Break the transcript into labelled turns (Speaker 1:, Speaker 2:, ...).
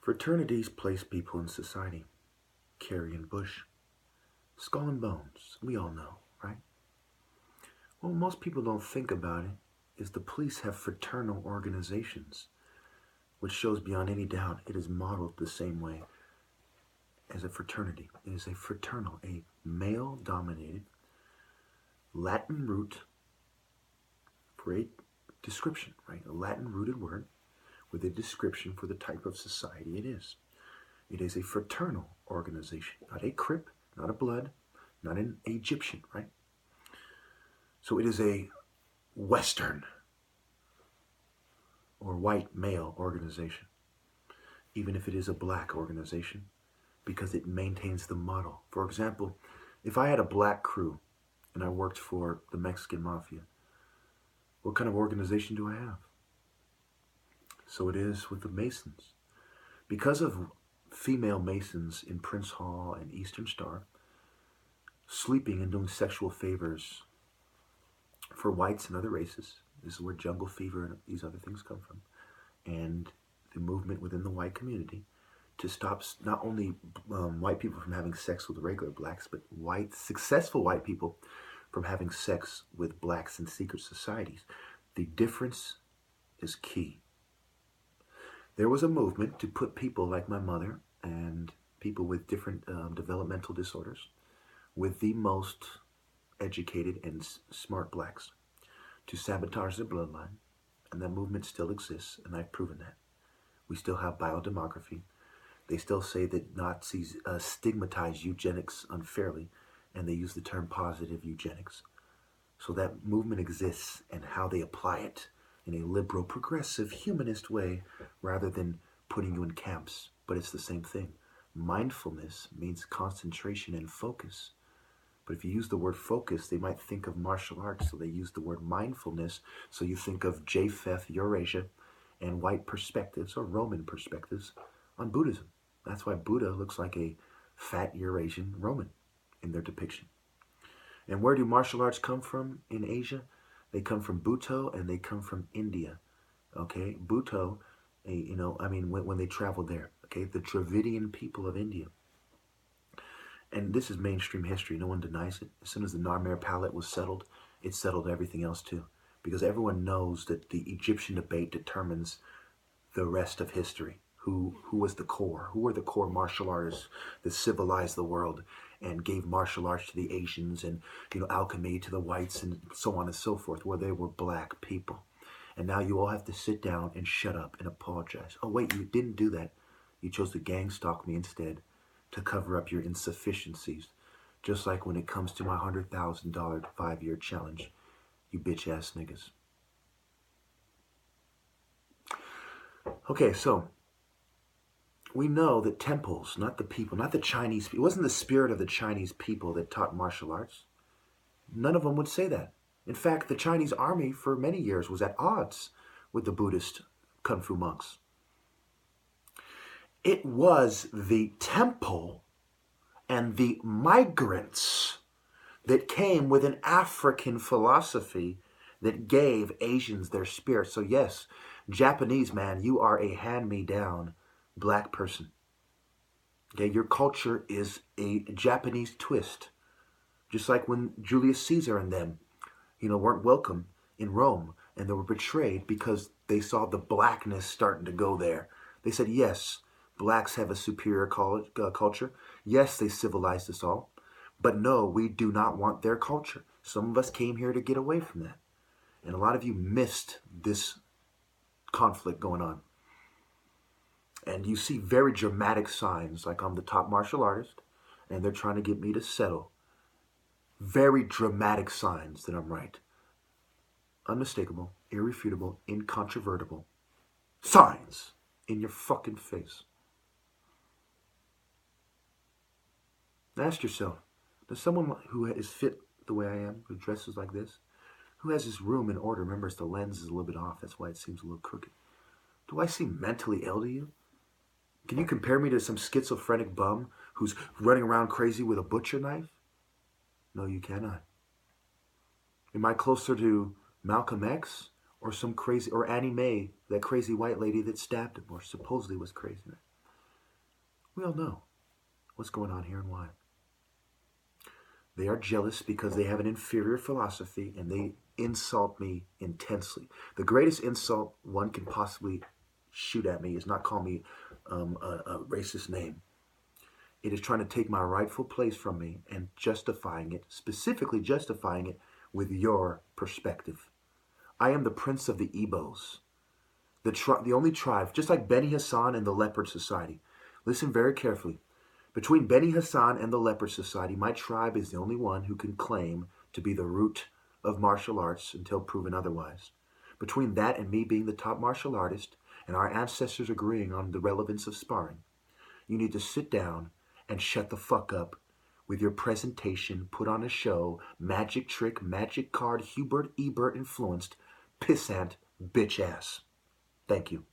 Speaker 1: Fraternities place people in society. Carrie and Bush. Skull and Bones. We all know, right? Well, most people don't think about it is the police have fraternal organizations, which shows beyond any doubt it is modeled the same way as a fraternity. It is a fraternal, a male-dominated Latin root for a description, right? A Latin-rooted word with a description for the type of society it is. It is a fraternal organization, not a crip, not a blood, not an Egyptian, right? So it is a Western or white male organization, even if it is a black organization, because it maintains the model. For example, if I had a black crew and I worked for the Mexican mafia, what kind of organization do I have? So it is with the Masons. Because of female Masons in Prince Hall and Eastern Star sleeping and doing sexual favors for whites and other races, this is where jungle fever and these other things come from, and the movement within the white community to stop not only white people from having sex with regular blacks, but successful white people from having sex with blacks in secret societies. The difference is key. There was a movement to put people like my mother and people with different developmental disorders with the most educated and smart blacks to sabotage their bloodline. And that movement still exists, and I've proven that. We still have biodemography. They still say that Nazis stigmatize eugenics unfairly, and they use the term positive eugenics. So that movement exists, and how they apply it in a liberal, progressive, humanist way rather than putting you in camps. But it's the same thing. Mindfulness means concentration and focus. But if you use the word focus, they might think of martial arts, so they use the word mindfulness. So you think of Japheth, Eurasia, and white perspectives or Roman perspectives on Buddhism. That's why Buddha looks like a fat Eurasian Roman in their depiction. And where do martial arts come from in Asia? They come from Bhutto and they come from India. Okay, Bhutto, when they traveled there. Okay, the Dravidian people of India. And this is mainstream history. No one denies it. As soon as the Narmer palette was settled, it settled everything else too. Because everyone knows that the Egyptian debate determines the rest of history. Who was the core? Who were the core martial artists that civilized the world and gave martial arts to the Asians and alchemy to the whites and so on and so forth, where they were black people. And now you all have to sit down and shut up and apologize. Oh wait, you didn't do that. You chose to gang stalk me instead to cover up your insufficiencies. Just like when it comes to my $100,000 5-year challenge, you bitch ass niggas. Okay, so we know that temples, not the people, not the Chinese, it wasn't the spirit of the Chinese people that taught martial arts. None of them would say that. In fact, the Chinese army for many years was at odds with the Buddhist Kung Fu monks. It was the temple and the migrants that came with an African philosophy that gave Asians their spirit. So yes, Japanese man, you are a hand-me-down black person. Okay, your culture is a Japanese twist. Just like when Julius Caesar and them, weren't welcome in Rome and they were betrayed because they saw the blackness starting to go there. They said, yes, blacks have a superior culture. Yes, they civilized us all. But no, we do not want their culture. Some of us came here to get away from that. And a lot of you missed this conflict going on. And you see very dramatic signs, like I'm the top martial artist, and they're trying to get me to settle. Very dramatic signs that I'm right. Unmistakable, irrefutable, incontrovertible signs in your fucking face. Ask yourself, does someone who is fit the way I am, who dresses like this, who has his room in order, remember the lens is a little bit off, that's why it seems a little crooked. Do I seem mentally ill to you? Can you compare me to some schizophrenic bum who's running around crazy with a butcher knife? No, you cannot. Am I closer to Malcolm X or some crazy, or Annie Mae, that crazy white lady that stabbed him or supposedly was crazy? We all know what's going on here and why. They are jealous because they have an inferior philosophy and they insult me intensely. The greatest insult one can possibly shoot at me is not call me a racist name. It is trying to take my rightful place from me and justifying it, specifically justifying it with your perspective. I am the prince of the Igbos, the only tribe, just like Beni Hassan and the Leopard Society. Listen very carefully. Between Beni Hassan and the Leopard Society, my tribe is the only one who can claim to be the root of martial arts until proven otherwise. Between that and me being the top martial artist and our ancestors agreeing on the relevance of sparring, you need to sit down and shut the fuck up with your presentation, put on a show, magic trick, magic card, Hubert Ebert influenced, pissant, bitch ass. Thank you.